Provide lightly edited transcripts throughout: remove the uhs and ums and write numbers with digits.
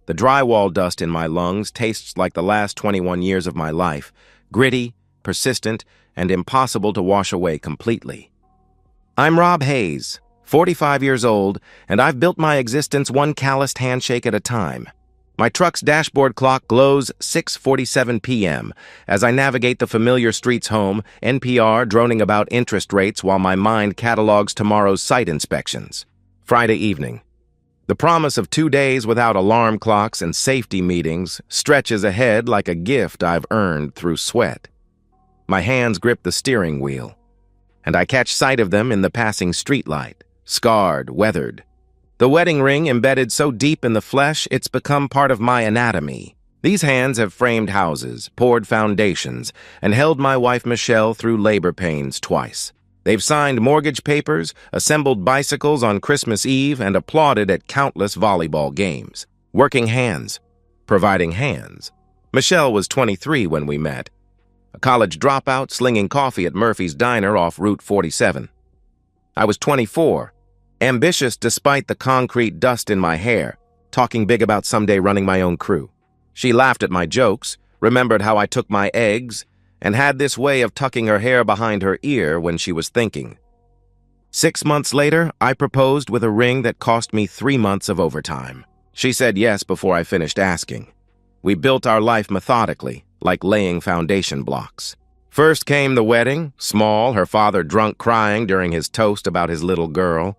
The drywall dust in my lungs tastes like the last 21 years of my life, gritty, persistent, and impossible to wash away completely. I'm Rob Hayes, 45 years old, and I've built my existence one calloused handshake at a time. My truck's dashboard clock glows 6:47 p.m. as I navigate the familiar streets home, NPR droning about interest rates while my mind catalogs tomorrow's site inspections. Friday evening. The promise of 2 days without alarm clocks and safety meetings stretches ahead like a gift I've earned through sweat. My hands grip the steering wheel, and I catch sight of them in the passing streetlight, scarred, weathered. The wedding ring embedded so deep in the flesh it's become part of my anatomy. These hands have framed houses, poured foundations, and held my wife Michelle through labor pains twice. They've signed mortgage papers, assembled bicycles on Christmas Eve, and applauded at countless volleyball games. Working hands, providing hands. Michelle was 23 when we met, a college dropout slinging coffee at Murphy's Diner off Route 47. I was 24, ambitious despite the concrete dust in my hair, talking big about someday running my own crew. She laughed at my jokes, remembered how I took my eggs, and had this way of tucking her hair behind her ear when she was thinking. 6 months later, I proposed with a ring that cost me 3 months of overtime. She said yes before I finished asking. We built our life methodically, like laying foundation blocks. First came the wedding, small, her father drunk crying during his toast about his little girl.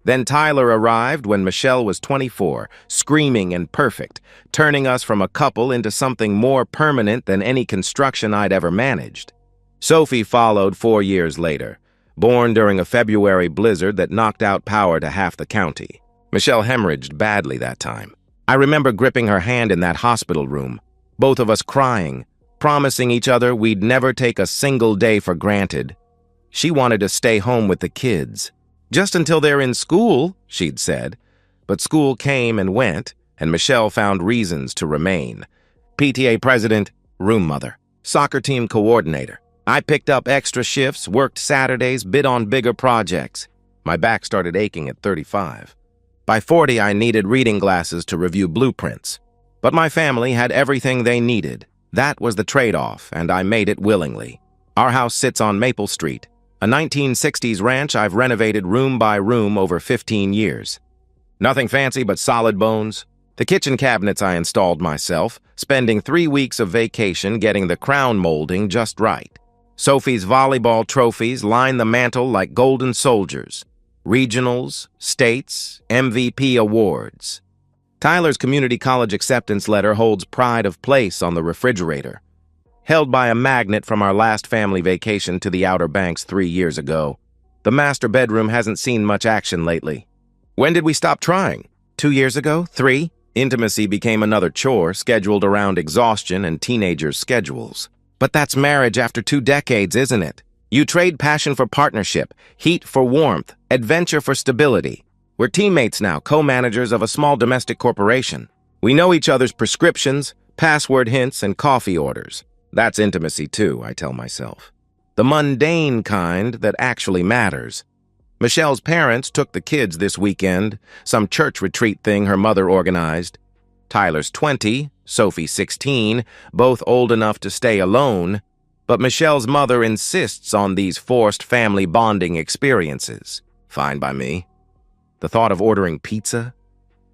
Then Tyler arrived when Michelle was 24, screaming and perfect, turning us from a couple into something more permanent than any construction I'd ever managed. Sophie followed 4 years later, born during a February blizzard that knocked out power to half the county. Michelle hemorrhaged badly that time. I remember gripping her hand in that hospital room, both of us crying, promising each other we'd never take a single day for granted. She wanted to stay home with the kids. Just until they're in school, she'd said. But school came and went, and Michelle found reasons to remain. PTA president, room mother, soccer team coordinator. I picked up extra shifts, worked Saturdays, bid on bigger projects. My back started aching at 35. By 40, I needed reading glasses to review blueprints. But my family had everything they needed. That was the trade-off, and I made it willingly. Our house sits on Maple Street, a 1960s ranch I've renovated room by room over 15 years. Nothing fancy but solid bones. The kitchen cabinets I installed myself, spending 3 weeks of vacation getting the crown molding just right. Sophie's volleyball trophies line the mantel like golden soldiers. Regionals, states, MVP awards. Tyler's community college acceptance letter holds pride of place on the refrigerator, held by a magnet from our last family vacation to the Outer Banks 3 years ago. The master bedroom hasn't seen much action lately. When did we stop trying? 2 years ago? 3? Intimacy became another chore scheduled around exhaustion and teenagers' schedules. But that's marriage after 2 decades, isn't it? You trade passion for partnership, heat for warmth, adventure for stability. We're teammates now, co-managers of a small domestic corporation. We know each other's prescriptions, password hints, and coffee orders. That's intimacy too, I tell myself. The mundane kind that actually matters. Michelle's parents took the kids this weekend, some church retreat thing her mother organized. Tyler's 20, Sophie 16, both old enough to stay alone, but Michelle's mother insists on these forced family bonding experiences. Fine by me. The thought of ordering pizza?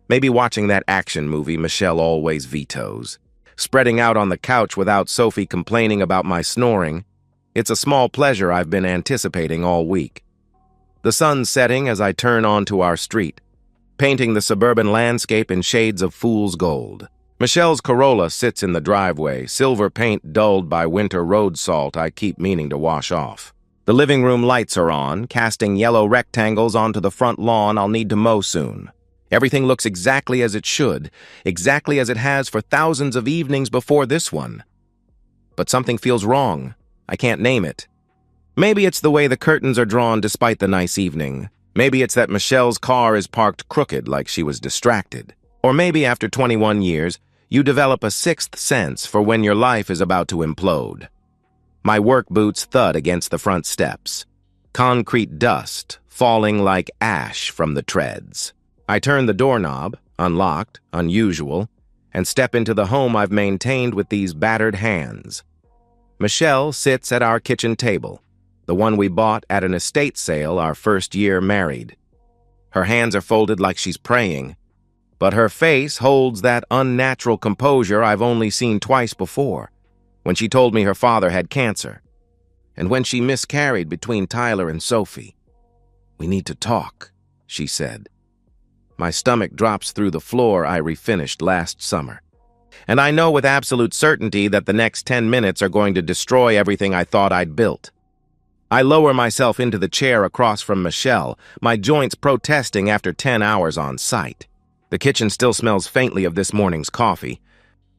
Maybe watching that action movie Michelle always vetoes. Spreading out on the couch without Sophie complaining about my snoring. It's a small pleasure I've been anticipating all week. The sun's setting as I turn onto our street, painting the suburban landscape in shades of fool's gold. Michelle's Corolla sits in the driveway, silver paint dulled by winter road salt I keep meaning to wash off. The living room lights are on, casting yellow rectangles onto the front lawn I'll need to mow soon. Everything looks exactly as it should, exactly as it has for thousands of evenings before this one. But something feels wrong. I can't name it. Maybe it's the way the curtains are drawn despite the nice evening. Maybe it's that Michelle's car is parked crooked like she was distracted. Or maybe after 21 years, you develop a sixth sense for when your life is about to implode. My work boots thud against the front steps. Concrete dust falling like ash from the treads. I turn the doorknob, unlocked, unusual, and step into the home I've maintained with these battered hands. Michelle sits at our kitchen table, the one we bought at an estate sale our first year married. Her hands are folded like she's praying, but her face holds that unnatural composure I've only seen twice before, when she told me her father had cancer, and when she miscarried between Tyler and Sophie. "We need to talk," she said. My stomach drops through the floor I refinished last summer, and I know with absolute certainty that the next 10 minutes are going to destroy everything I thought I'd built. I lower myself into the chair across from Michelle, my joints protesting after 10 hours on site. The kitchen still smells faintly of this morning's coffee,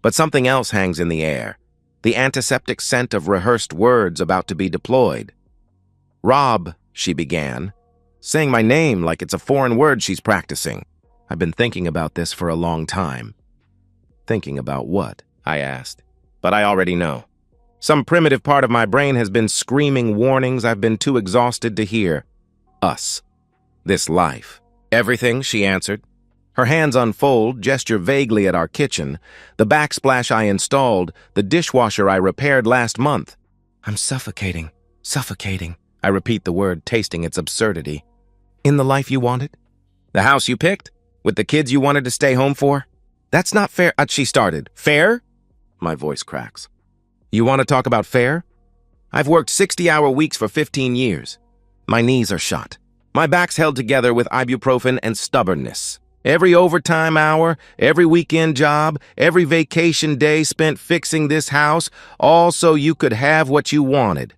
but something else hangs in the air, the antiseptic scent of rehearsed words about to be deployed. "Rob," she began, saying my name like it's a foreign word she's practicing. I've been thinking about this for a long time. "Thinking about what?" I asked. But I already know. Some primitive part of my brain has been screaming warnings I've been too exhausted to hear. Us. This life. "Everything," she answered. Her hands unfold, gesture vaguely at our kitchen, the backsplash I installed, the dishwasher I repaired last month. "I'm suffocating, suffocating," I repeat the word, tasting its absurdity. "In the life you wanted? The house you picked? With the kids you wanted to stay home for? That's not fair," she started. "Fair?" My voice cracks. "You want to talk about fair? I've worked 60-hour weeks for 15 years. My knees are shot. My back's held together with ibuprofen and stubbornness. Every overtime hour, every weekend job, every vacation day spent fixing this house, all so you could have what you wanted."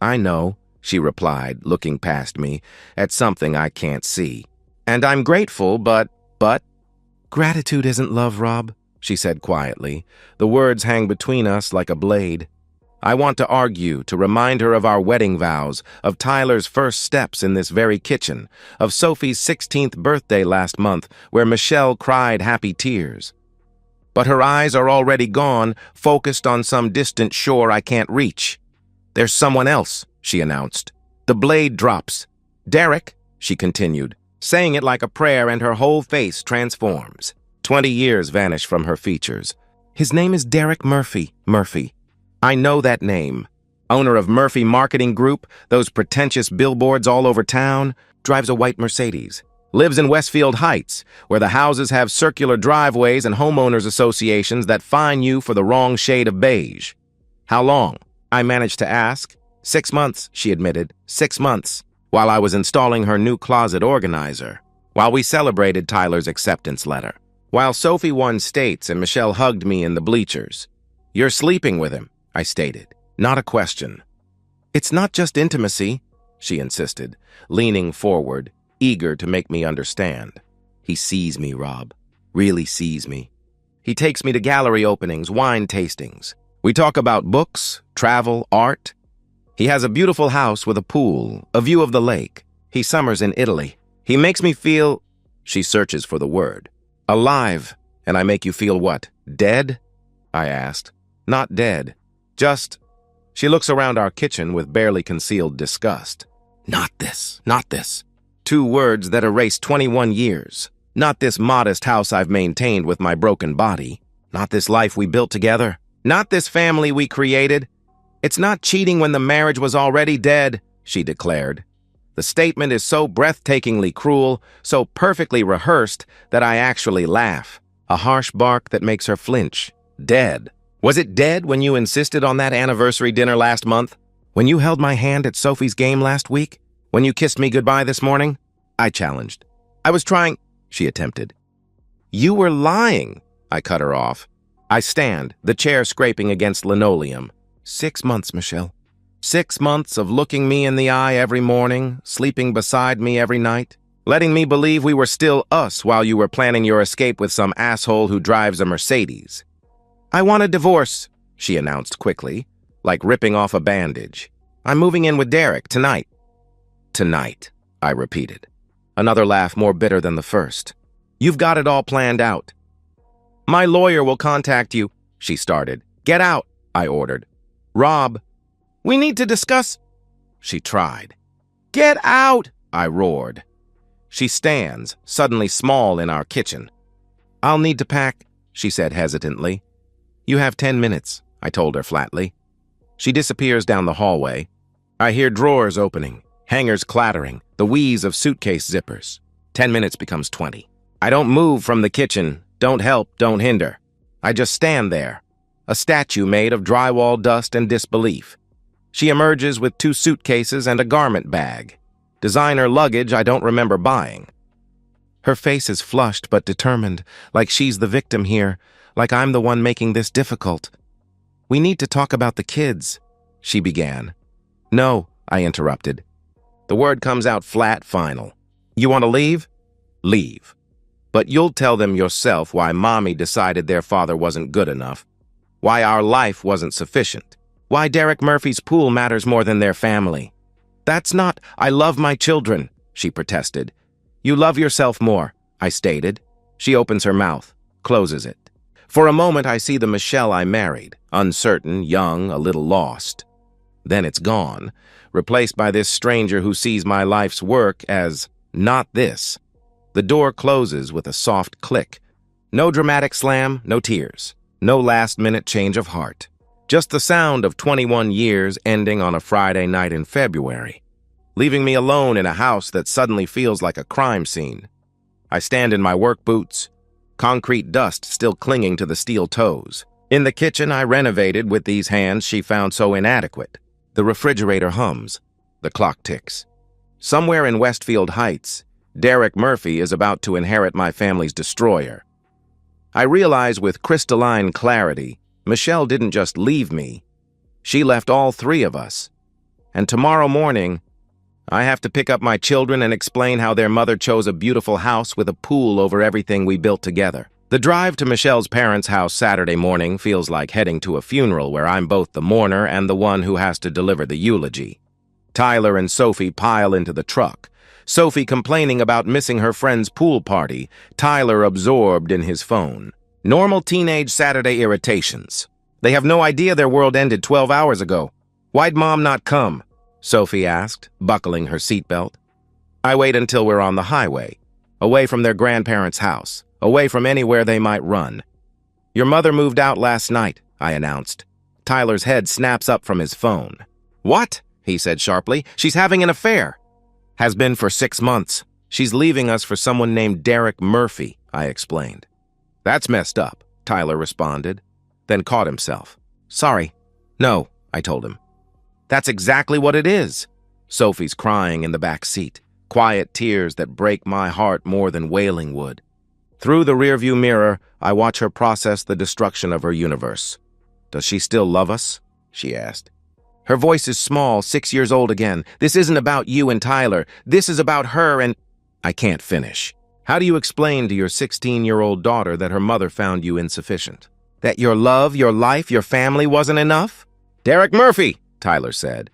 "I know," she replied, looking past me, at something I can't see. "And I'm grateful, but... Gratitude isn't love, Rob," she said quietly. The words hang between us like a blade. I want to argue, to remind her of our wedding vows, of Tyler's first steps in this very kitchen, of Sophie's 16th birthday last month, where Michelle cried happy tears. But her eyes are already gone, focused on some distant shore I can't reach. "There's someone else," she announced. The blade drops. "Derek," she continued, saying it like a prayer, and her whole face transforms. 20 years vanish from her features. "His name is Derek Murphy. Murphy. I know that name. Owner of Murphy Marketing Group, those pretentious billboards all over town, drives a white Mercedes. Lives in Westfield Heights, where the houses have circular driveways and homeowners associations that fine you for the wrong shade of beige." "How long?" I managed to ask. 6 months, she admitted. 6 months. While I was installing her new closet organizer. While we celebrated Tyler's acceptance letter. While Sophie won states and Michelle hugged me in the bleachers. "You're sleeping with him," I stated. Not a question. "It's not just intimacy," she insisted, leaning forward, eager to make me understand. "He sees me, Rob. Really sees me. He takes me to gallery openings, wine tastings. We talk about books, travel, art. He has a beautiful house with a pool, a view of the lake. He summers in Italy. He makes me feel..." She searches for the word. "Alive. And I make you feel what? Dead?" I asked. "Not dead. Just..." She looks around our kitchen with barely concealed disgust. "Not this. Not this." 2 words that erase 21 years. Not this modest house I've maintained with my broken body. Not this life we built together. Not this family we created. "It's not cheating when the marriage was already dead," she declared. The statement is so breathtakingly cruel, so perfectly rehearsed, that I actually laugh. A harsh bark that makes her flinch. "Dead. Was it dead when you insisted on that anniversary dinner last month? When you held my hand at Sophie's game last week? When you kissed me goodbye this morning?" I challenged. "I was trying..." she attempted. "You were lying," I cut her off. I stand, the chair scraping against linoleum. 6 months, Michelle. 6 months of looking me in the eye every morning, sleeping beside me every night, letting me believe we were still us while you were planning your escape with some asshole who drives a Mercedes. "I want a divorce," she announced quickly, like ripping off a bandage. "I'm moving in with Derek tonight." "Tonight," I repeated. Another laugh more bitter than the first. "You've got it all planned out." "My lawyer will contact you," she started. "Get out," I ordered. "Rob, we need to discuss..." She tried. "Get out," I roared. She stands, suddenly small in our kitchen. "I'll need to pack," she said hesitantly. You have 10 minutes, I told her flatly. She disappears down the hallway. I hear drawers opening, hangers clattering, the wheeze of suitcase zippers. 10 minutes becomes 20. I don't move from the kitchen, don't help, don't hinder. I just stand there, a statue made of drywall dust and disbelief. She emerges with 2 suitcases and a garment bag. Designer luggage I don't remember buying. Her face is flushed but determined, like she's the victim here, like I'm the one making this difficult. We need to talk about the kids, she began. No, I interrupted. The word comes out flat, final. You want to leave? Leave. But you'll tell them yourself why Mommy decided their father wasn't good enough, why our life wasn't sufficient, why Derek Murphy's pool matters more than their family. That's not, I love my children, she protested. You love yourself more, I stated. She opens her mouth, closes it. For a moment, I see the Michelle I married, uncertain, young, a little lost. Then it's gone, replaced by this stranger who sees my life's work as not this. The door closes with a soft click. No dramatic slam, no tears, no last-minute change of heart. Just the sound of 21 years ending on a Friday night in February, leaving me alone in a house that suddenly feels like a crime scene. I stand in my work boots, concrete dust still clinging to the steel toes. In the kitchen I renovated with these hands she found so inadequate. The refrigerator hums. The clock ticks. Somewhere in Westfield Heights, Derek Murphy is about to inherit my family's destroyer. I realize with crystalline clarity, Michelle didn't just leave me. She left all 3 of us. And tomorrow morning, I have to pick up my children and explain how their mother chose a beautiful house with a pool over everything we built together. The drive to Michelle's parents' house Saturday morning feels like heading to a funeral where I'm both the mourner and the one who has to deliver the eulogy. Tyler and Sophie pile into the truck. Sophie complaining about missing her friend's pool party, Tyler absorbed in his phone. Normal teenage Saturday irritations. They have no idea their world ended 12 hours ago. Why'd Mom not come? Sophie asked, buckling her seatbelt. I wait until we're on the highway, away from their grandparents' house, away from anywhere they might run. Your mother moved out last night, I announced. Tyler's head snaps up from his phone. What? He said sharply. She's having an affair. Has been for 6 months. She's leaving us for someone named Derek Murphy, I explained. That's messed up, Tyler responded, then caught himself. Sorry. No, I told him. That's exactly what it is. Sophie's crying in the back seat, quiet tears that break my heart more than wailing would. Through the rearview mirror, I watch her process the destruction of her universe. Does she still love us? She asked. Her voice is small, 6 years old again. This isn't about you and Tyler. This is about her and... I can't finish. How do you explain to your 16-year-old daughter that her mother found you insufficient? That your love, your life, your family wasn't enough? Derek Murphy, Tyler said.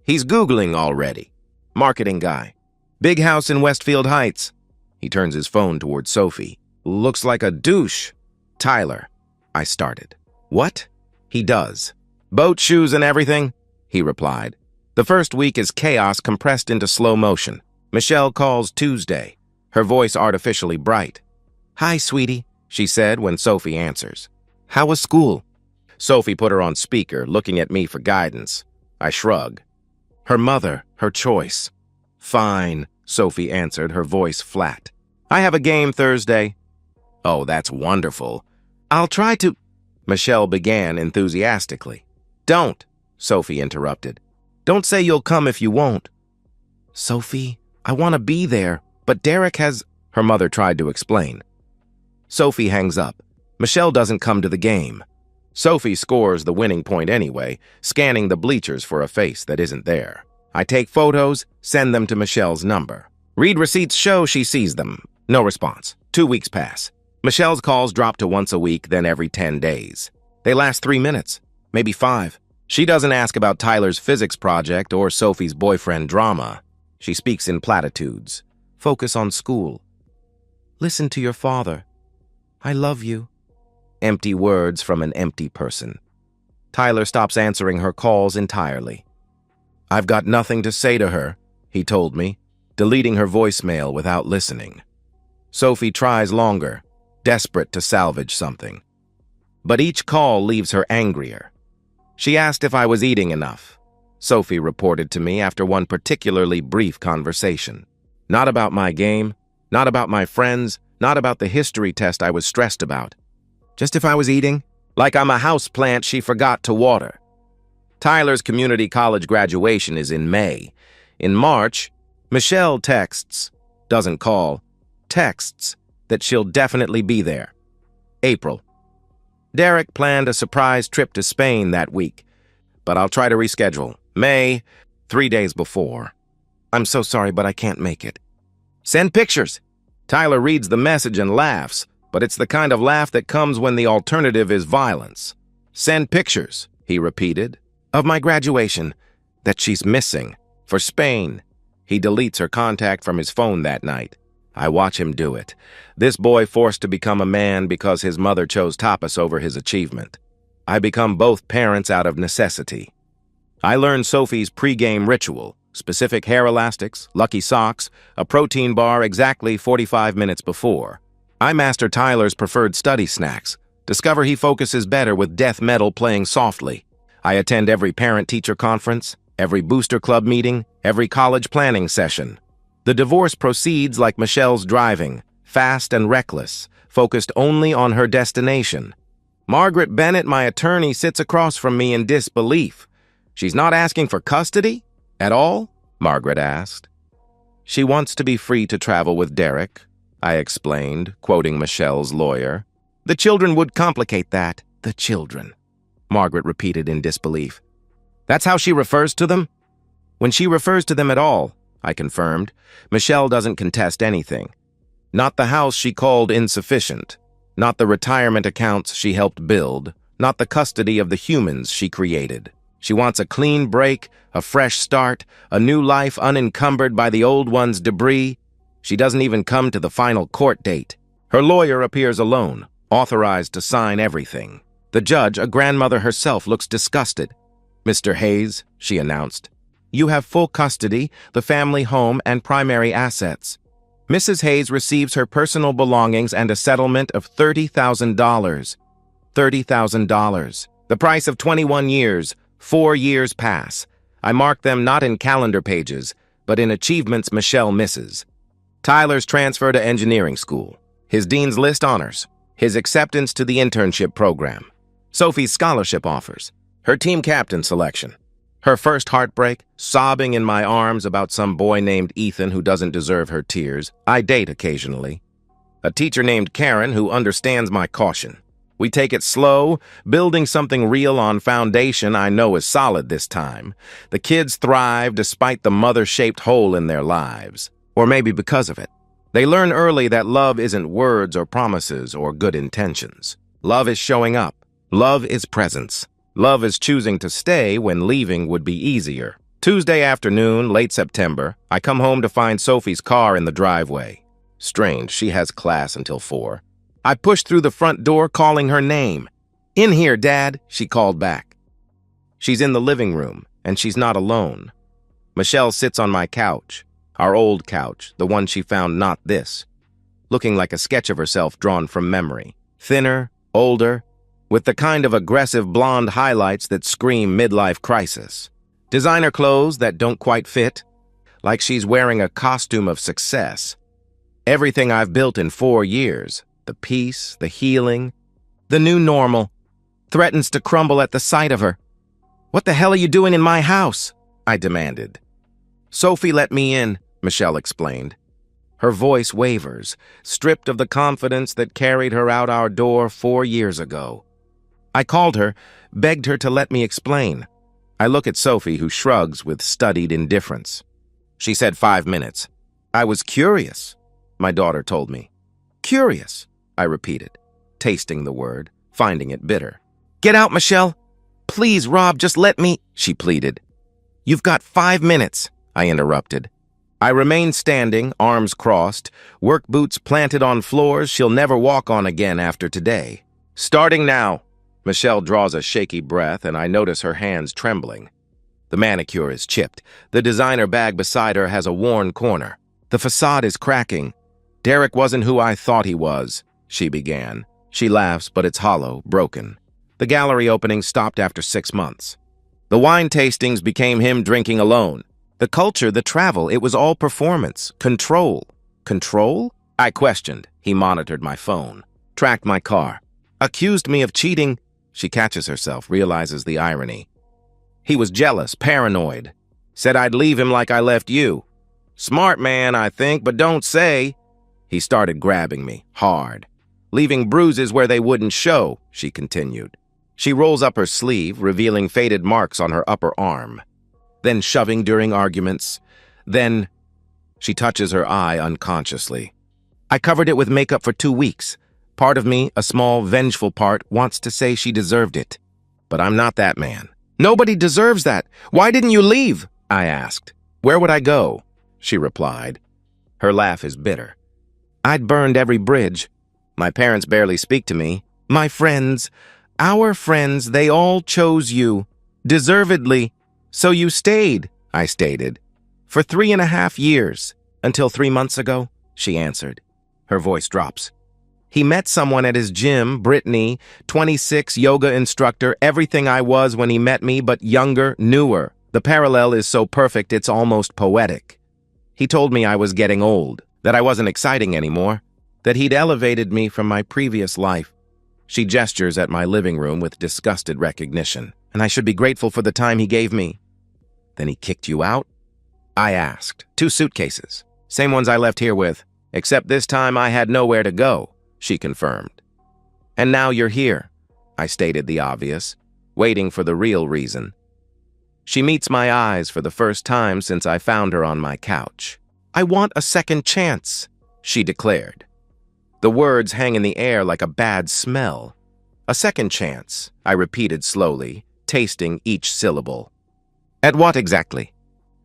He's Googling already. Marketing guy. Big house in Westfield Heights. He turns his phone towards Sophie. Looks like a douche. Tyler, I started. What? He does. Boat shoes and everything? He replied. The first week is chaos compressed into slow motion. Michelle calls Tuesday, her voice artificially bright. Hi, sweetie, she said when Sophie answers. How was school? Sophie put her on speaker, looking at me for guidance. I shrug. Her mother, her choice. Fine, Sophie answered, her voice flat. I have a game Thursday. Oh, that's wonderful. I'll try to... Michelle began enthusiastically. Don't, Sophie interrupted. Don't say you'll come if you won't. Sophie, I want to be there, but Derek has... Her mother tried to explain. Sophie hangs up. Michelle doesn't come to the game. Sophie scores the winning point anyway, scanning the bleachers for a face that isn't there. I take photos, send them to Michelle's number. Read receipts show she sees them. No response. 2 weeks pass. Michelle's calls drop to once a week, then every 10 days. They last 3 minutes, maybe 5. She doesn't ask about Tyler's physics project or Sophie's boyfriend drama. She speaks in platitudes. Focus on school. Listen to your father. I love you. Empty words from an empty person. Tyler stops answering her calls entirely. I've got nothing to say to her, he told me, deleting her voicemail without listening. Sophie tries longer, desperate to salvage something. but each call leaves her angrier. She asked if I was eating enough. Sophie reported to me after one particularly brief conversation. Not about my game, not about my friends, not about the history test I was stressed about. Just if I was eating, like I'm a house plant she forgot to water. Tyler's community college graduation is in May. In March, Michelle doesn't call, texts that she'll definitely be there. April. Derek planned a surprise trip to Spain that week, but I'll try to reschedule. May, 3 days before. I'm so sorry, but I can't make it. Send pictures. Tyler reads the message and laughs, but it's the kind of laugh that comes when the alternative is violence. Send pictures, he repeated, of my graduation, that she's missing, for Spain. He deletes her contact from his phone that night. I watch him do it. This boy forced to become a man because his mother chose tapas over his achievement. I become both parents out of necessity. I learn Sophie's pre-game ritual, specific hair elastics, lucky socks, a protein bar exactly 45 minutes before. I master Tyler's preferred study snacks, discover he focuses better with death metal playing softly. I attend every parent-teacher conference, every booster club meeting, every college planning session. The divorce proceeds like Michelle's driving, fast and reckless, focused only on her destination. Margaret Bennett, my attorney, sits across from me in disbelief. She's not asking for custody? At all? Margaret asked. She wants to be free to travel with Derek, I explained, quoting Michelle's lawyer. The children would complicate that. The children, Margaret repeated in disbelief. That's how she refers to them? When she refers to them at all, I confirmed. Michelle doesn't contest anything. Not the house she called insufficient, not the retirement accounts she helped build, not the custody of the humans she created. She wants a clean break, a fresh start, a new life unencumbered by the old one's debris. She doesn't even come to the final court date. Her lawyer appears alone, authorized to sign everything. The judge, a grandmother herself, looks disgusted. Mr. Hayes, she announced, you have full custody, the family home, and primary assets. Mrs. Hayes receives her personal belongings and a settlement of $30,000. $30,000. The price of 21 years. 4 years pass. I mark them not in calendar pages, but in achievements Michelle misses. Tyler's transfer to engineering school. His dean's list honors. His acceptance to the internship program. Sophie's scholarship offers. Her team captain selection. Her first heartbreak, sobbing in my arms about some boy named Ethan who doesn't deserve her tears. I date occasionally. A teacher named Karen who understands my caution. We take it slow, building something real on foundation I know is solid this time. The kids thrive despite the mother-shaped hole in their lives. Or maybe because of it. They learn early that love isn't words or promises or good intentions. Love is showing up. Love is presence. Love is choosing to stay when leaving would be easier. Tuesday afternoon, late September, I come home to find Sophie's car in the driveway. Strange, she has class until 4. I pushed through the front door, calling her name. In here, Dad, she called back. She's in the living room, and she's not alone. Michelle sits on my couch, our old couch, the one she found not this, looking like a sketch of herself drawn from memory. Thinner, older, with the kind of aggressive blonde highlights that scream midlife crisis. Designer clothes that don't quite fit, like she's wearing a costume of success. Everything I've built in 4 years, the peace, the healing, the new normal, threatens to crumble at the sight of her. What the hell are you doing in my house? I demanded. Sophie let me in, Michelle explained. Her voice wavers, stripped of the confidence that carried her out our door 4 years ago. I called her, begged her to let me explain. I look at Sophie, who shrugs with studied indifference. She said 5 minutes. I was curious, my daughter told me. Curious, I repeated, tasting the word, finding it bitter. Get out, Michelle. Please, Rob, just let me, she pleaded. You've got 5 minutes, I interrupted. I remained standing, arms crossed, work boots planted on floors she'll never walk on again after today. Starting now. Michelle draws a shaky breath, and I notice her hands trembling. The manicure is chipped. The designer bag beside her has a worn corner. The facade is cracking. Derek wasn't who I thought he was, she began. She laughs, but it's hollow, broken. The gallery opening stopped after 6 months. The wine tastings became him drinking alone. The culture, the travel, it was all performance. Control. Control? I questioned. He monitored my phone, tracked my car, accused me of cheating. She catches herself, realizes the irony. He was jealous, paranoid. Said I'd leave him like I left you. Smart man, I think, but don't say. He started grabbing me, hard, leaving bruises where they wouldn't show, she continued. She rolls up her sleeve, revealing faded marks on her upper arm. Then shoving during arguments. Then she touches her eye unconsciously. I covered it with makeup for 2 weeks. Part of me, a small, vengeful part, wants to say she deserved it. But I'm not that man. Nobody deserves that. Why didn't you leave? I asked. Where would I go? She replied. Her laugh is bitter. I'd burned every bridge. My parents barely speak to me. My friends, our friends, they all chose you. Deservedly. So you stayed, I stated. For 3.5 years. Until 3 months ago, she answered. Her voice drops. He met someone at his gym, Brittany, 26, yoga instructor, everything I was when he met me, but younger, newer. The parallel is so perfect it's almost poetic. He told me I was getting old, that I wasn't exciting anymore, that he'd elevated me from my previous life. She gestures at my living room with disgusted recognition, and I should be grateful for the time he gave me. Then he kicked you out? I asked. 2 suitcases, same ones I left here with, except this time I had nowhere to go, she confirmed. And now you're here, I stated the obvious, waiting for the real reason. She meets my eyes for the first time since I found her on my couch. I want a second chance, she declared. The words hang in the air like a bad smell. A second chance, I repeated slowly, tasting each syllable. At what exactly?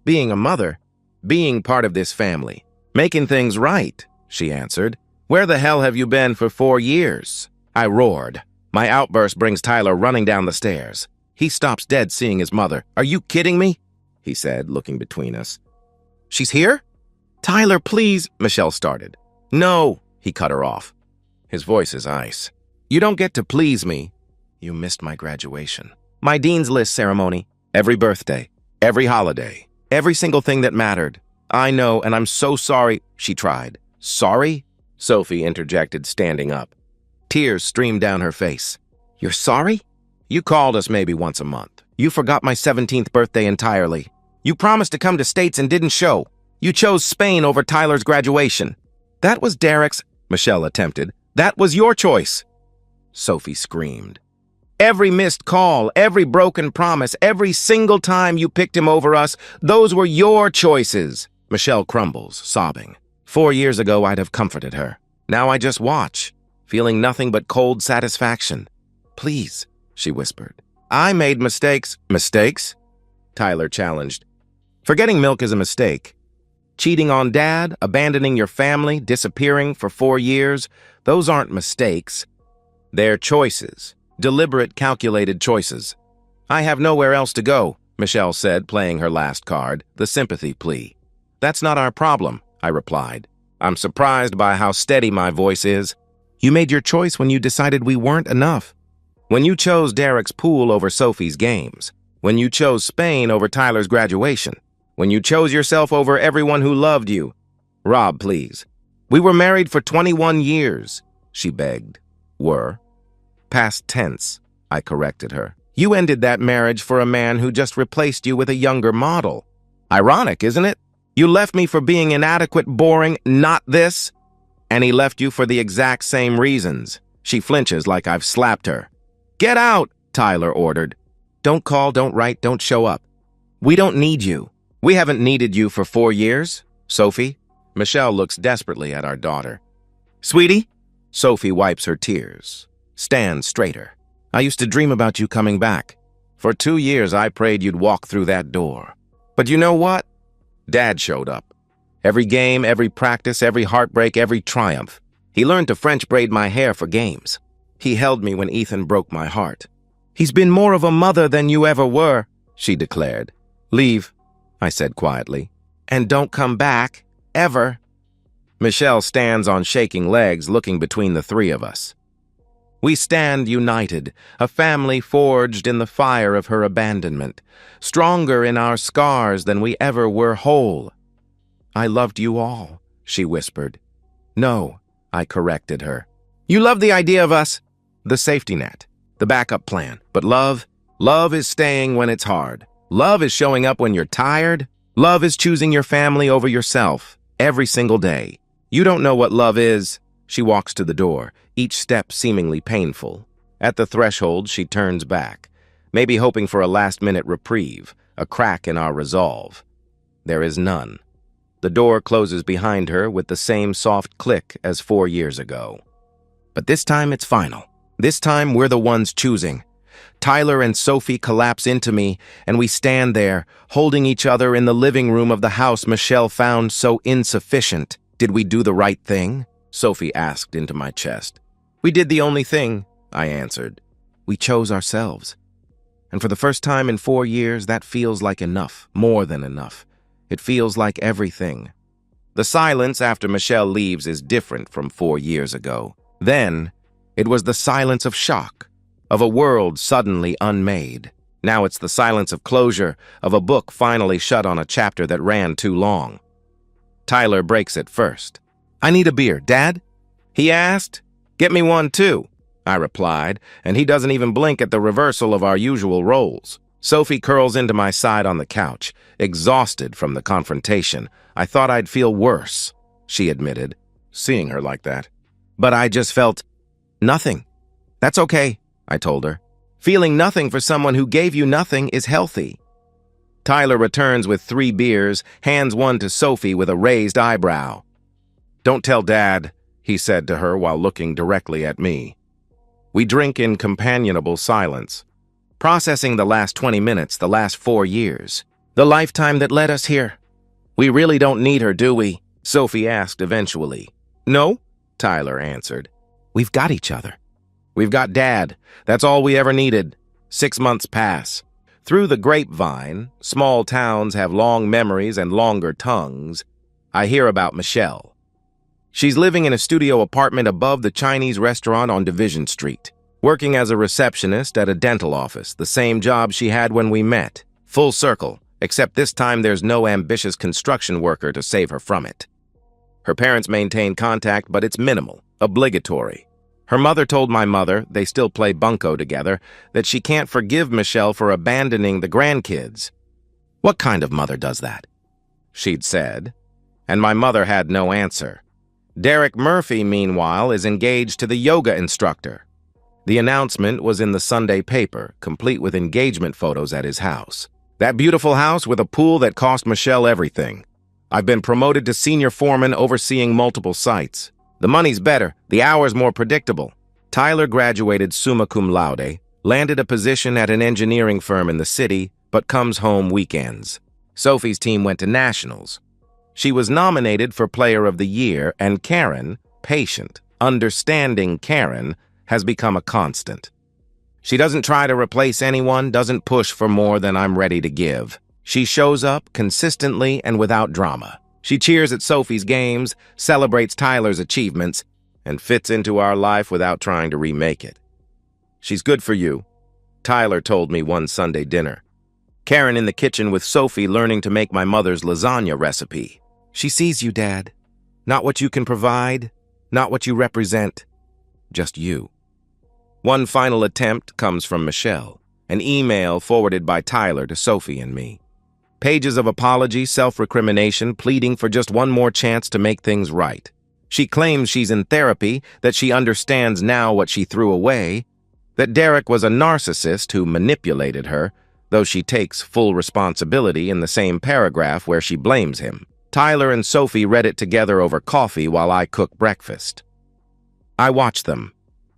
Being a mother, being part of this family, making things right, she answered. Where the hell have you been for 4 years? I roared. My outburst brings Tyler running down the stairs. He stops dead seeing his mother. Are you kidding me? He said, looking between us. She's here? Tyler, please, Michelle started. No, he cut her off. His voice is ice. You don't get to please me. You missed my graduation. My dean's list ceremony. Every birthday. Every holiday. Every single thing that mattered. I know, and I'm so sorry, she tried. Sorry? Sophie interjected, standing up. Tears streamed down her face. You're sorry? You called us maybe once a month. You forgot my 17th birthday entirely. You promised to come to States and didn't show. You chose Spain over Tyler's graduation. That was Derek's, Michelle attempted. That was your choice. Sophie screamed. Every missed call, every broken promise, every single time you picked him over us, those were your choices. Michelle crumbles, sobbing. 4 years ago, I'd have comforted her. Now I just watch, feeling nothing but cold satisfaction. Please, she whispered. I made mistakes. Mistakes? Tyler challenged. Forgetting Milk is a mistake. Cheating on Dad, abandoning your family, disappearing for 4 years, those aren't mistakes. They're choices. Deliberate, calculated choices. I have nowhere else to go, Michelle said, playing her last card, the sympathy plea. That's not our problem, I replied. I'm surprised by how steady my voice is. You made your choice when you decided we weren't enough. When you chose Derek's pool over Sophie's games. When you chose Spain over Tyler's graduation. When you chose yourself over everyone who loved you. Rob, please. We were married for 21 years, she begged. Were. Past tense, I corrected her. You ended that marriage for a man who just replaced you with a younger model. Ironic, isn't it? You left me for being inadequate, boring, not this. And he left you for the exact same reasons. She flinches like I've slapped her. Get out, Tyler ordered. Don't call, don't write, don't show up. We don't need you. We haven't needed you for 4 years, Sophie. Michelle looks desperately at our daughter. Sweetie? Sophie wipes her tears. Stand straighter. I used to dream about you coming back. For 2 years, I prayed you'd walk through that door. But you know what? Dad showed up. Every game, every practice, every heartbreak, every triumph. He learned to French braid my hair for games. He held me when Ethan broke my heart. He's been more of a mother than you ever were, she declared. Leave, I said quietly. And don't come back, ever. Michelle stands on shaking legs, looking between the 3 of us. We stand united, a family forged in the fire of her abandonment, stronger in our scars than we ever were whole. I loved you all, she whispered. No, I corrected her. You love the idea of us, the safety net, the backup plan. But love is staying when it's hard. Love is showing up when you're tired. Love is choosing your family over yourself every single day. You don't know what love is. She walks to the door, each step seemingly painful. At the threshold, she turns back, maybe hoping for a last-minute reprieve, a crack in our resolve. There is none. The door closes behind her with the same soft click as 4 years ago. But this time it's final. This time we're the ones choosing. Tyler and Sophie collapse into me, and we stand there, holding each other in the living room of the house Michelle found so insufficient. Did we do the right thing? Sophie asked into my chest. We did the only thing, I answered. We chose ourselves. And for the first time in 4 years, that feels like enough, more than enough. It feels like everything. The silence after Michelle leaves is different from 4 years ago. Then, it was the silence of shock, of a world suddenly unmade. Now it's the silence of closure, of a book finally shut on a chapter that ran too long. Tyler breaks it first. I need a beer, Dad? He asked. Get me one too, I replied, and he doesn't even blink at the reversal of our usual roles. Sophie curls into my side on the couch, exhausted from the confrontation. I thought I'd feel worse, she admitted, seeing her like that. But I just felt nothing. That's okay, I told her. Feeling nothing for someone who gave you nothing is healthy. Tyler returns with 3 beers, hands one to Sophie with a raised eyebrow. Don't tell Dad, he said to her while looking directly at me. We drink in companionable silence, processing the last 20 minutes, the last 4 years, the lifetime that led us here. We really don't need her, do we? Sophie asked eventually. No, Tyler answered. We've got each other. We've got Dad. That's all we ever needed. 6 months pass. Through the grapevine, small towns have long memories and longer tongues. I hear about Michelle. She's living in a studio apartment above the Chinese restaurant on Division Street, working as a receptionist at a dental office, the same job she had when we met. Full circle, except this time there's no ambitious construction worker to save her from it. Her parents maintain contact, but it's minimal, obligatory. Her mother told my mother, they still play bunco together, that she can't forgive Michelle for abandoning the grandkids. What kind of mother does that? She'd said, and my mother had no answer. Derek Murphy, meanwhile, is engaged to the yoga instructor. The announcement was in the Sunday paper, complete with engagement photos at his house. That beautiful house with a pool that cost Michelle everything. I've been promoted to senior foreman overseeing multiple sites. The money's better, the hours more predictable. Tyler graduated summa cum laude, landed a position at an engineering firm in the city, but comes home weekends. Sophie's team went to nationals. She was nominated for Player of the Year, and Karen, patient, understanding Karen, has become a constant. She doesn't try to replace anyone, doesn't push for more than I'm ready to give. She shows up consistently and without drama. She cheers at Sophie's games, celebrates Tyler's achievements, and fits into our life without trying to remake it. She's good for you, Tyler told me one Sunday dinner. Karen in the kitchen with Sophie learning to make my mother's lasagna recipe. She sees you, Dad. Not what you can provide, not what you represent, just you. One final attempt comes from Michelle, an email forwarded by Tyler to Sophie and me. Pages of apology, self-recrimination, pleading for just one more chance to make things right. She claims she's in therapy, that she understands now what she threw away, that Derek was a narcissist who manipulated her, though she takes full responsibility in the same paragraph where she blames him. Tyler and Sophie read it together over coffee while I cooked breakfast. I watched them.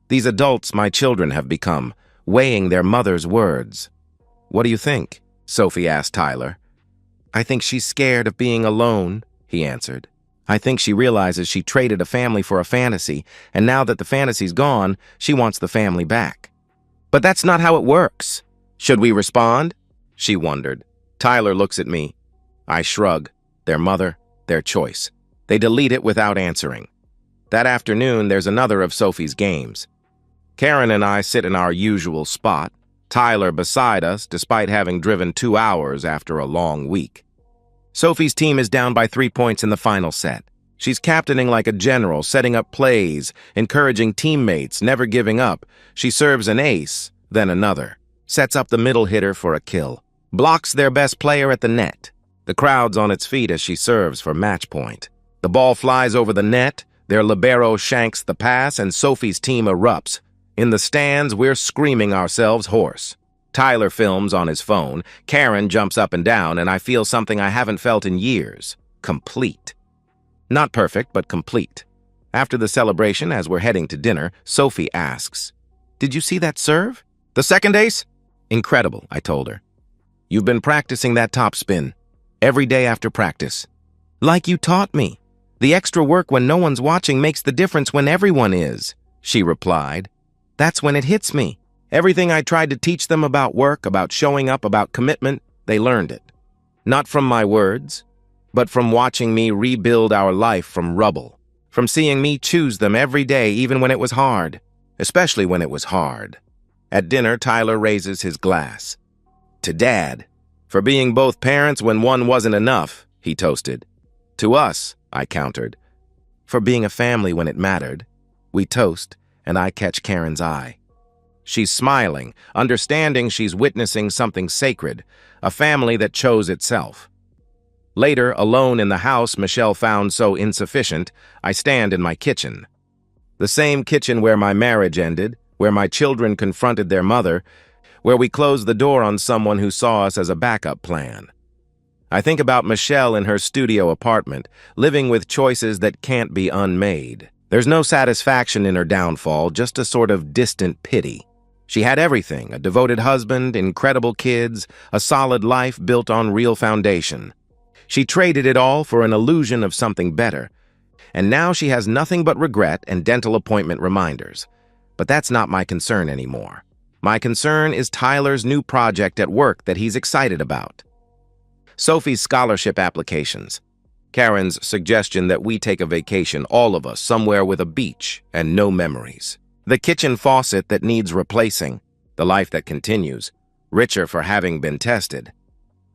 These adults my children have become, weighing their mother's words. What do you think? Sophie asked Tyler. I think she's scared of being alone, he answered. I think she realizes she traded a family for a fantasy, and now that the fantasy's gone, she wants the family back. But that's not how it works. Should we respond? She wondered. Tyler looks at me. I shrug. Their mother, their choice. They delete it without answering. That afternoon, there's another of Sophie's games. Karen and I sit in our usual spot, Tyler beside us despite having driven 2 hours after a long week. Sophie's team is down by 3 points in the final set. She's captaining like a general, setting up plays, encouraging teammates, never giving up. She serves an ace, then another. Sets up the middle hitter for a kill. Blocks their best player at the net. The crowd's on its feet as she serves for match point. The ball flies over the net, their libero shanks the pass, and Sophie's team erupts. In the stands, we're screaming ourselves hoarse. Tyler films on his phone, Karen jumps up and down, and I feel something I haven't felt in years. Complete. Not perfect, but complete. After the celebration, as we're heading to dinner, Sophie asks, "Did you see that serve? The second ace?" "Incredible," I told her. "You've been practicing that topspin every day after practice." "Like you taught me. The extra work when no one's watching makes the difference when everyone is," she replied. "That's when it hits me. Everything I tried to teach them about work, about showing up, about commitment, they learned it. Not from my words, but from watching me rebuild our life from rubble, from seeing me choose them every day even when it was hard, especially when it was hard." At dinner, Tyler raises his glass. "To Dad, for being both parents when one wasn't enough," he toasted. "To us," I countered. "For being a family when it mattered." We toast, and I catch Karen's eye. She's smiling, understanding she's witnessing something sacred, a family that chose itself. Later, alone in the house Michelle found so insufficient, I stand in my kitchen. The same kitchen where my marriage ended, where my children confronted their mother, where we closed the door on someone who saw us as a backup plan. I think about Michelle in her studio apartment, living with choices that can't be unmade. There's no satisfaction in her downfall, just a sort of distant pity. She had everything, a devoted husband, incredible kids, a solid life built on real foundation. She traded it all for an illusion of something better, and now she has nothing but regret and dental appointment reminders. But that's not my concern anymore. My concern is Tyler's new project at work that he's excited about. Sophie's scholarship applications. Karen's suggestion that we take a vacation, all of us, somewhere with a beach and no memories. The kitchen faucet that needs replacing. The life that continues, richer for having been tested.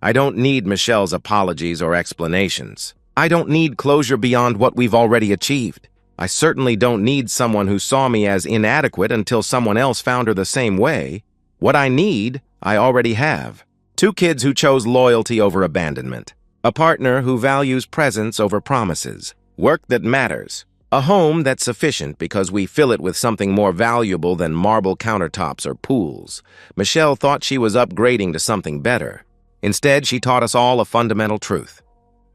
I don't need Michelle's apologies or explanations. I don't need closure beyond what we've already achieved. I certainly don't need someone who saw me as inadequate until someone else found her the same way. What I need, I already have. 2 kids who chose loyalty over abandonment. A partner who values presence over promises. Work that matters. A home that's sufficient because we fill it with something more valuable than marble countertops or pools. Michelle thought she was upgrading to something better. Instead, she taught us all a fundamental truth.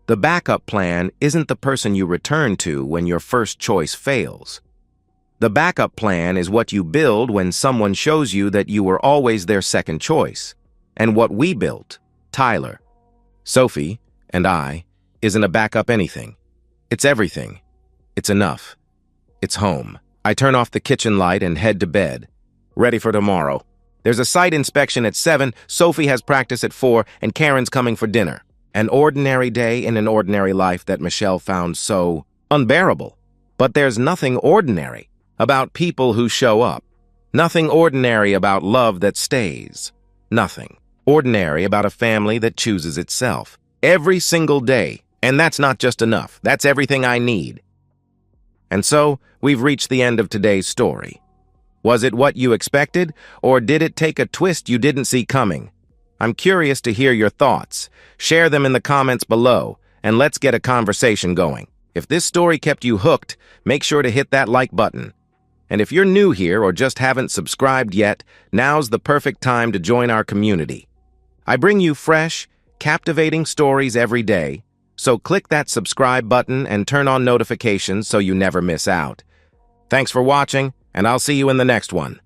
The backup plan isn't the person you return to when your first choice fails. The backup plan is what you build when someone shows you that you were always their second choice. And what we built, Tyler, Sophie, and I, isn't a backup anything. It's everything. It's enough. It's home. I turn off the kitchen light and head to bed, ready for tomorrow. There's a site inspection at 7, Sophie has practice at 4, and Karen's coming for dinner. An ordinary day in an ordinary life that Michelle found so unbearable. But there's nothing ordinary about people who show up. Nothing ordinary about love that stays. Nothing ordinary about a family that chooses itself. Every single day. And that's not just enough. That's everything I need. And so, we've reached the end of today's story. Was it what you expected, or did it take a twist you didn't see coming? I'm curious to hear your thoughts. Share them in the comments below, and let's get a conversation going. If this story kept you hooked, make sure to hit that like button. And if you're new here or just haven't subscribed yet, now's the perfect time to join our community. I bring you fresh, captivating stories every day, so click that subscribe button and turn on notifications so you never miss out. Thanks for watching, and I'll see you in the next one.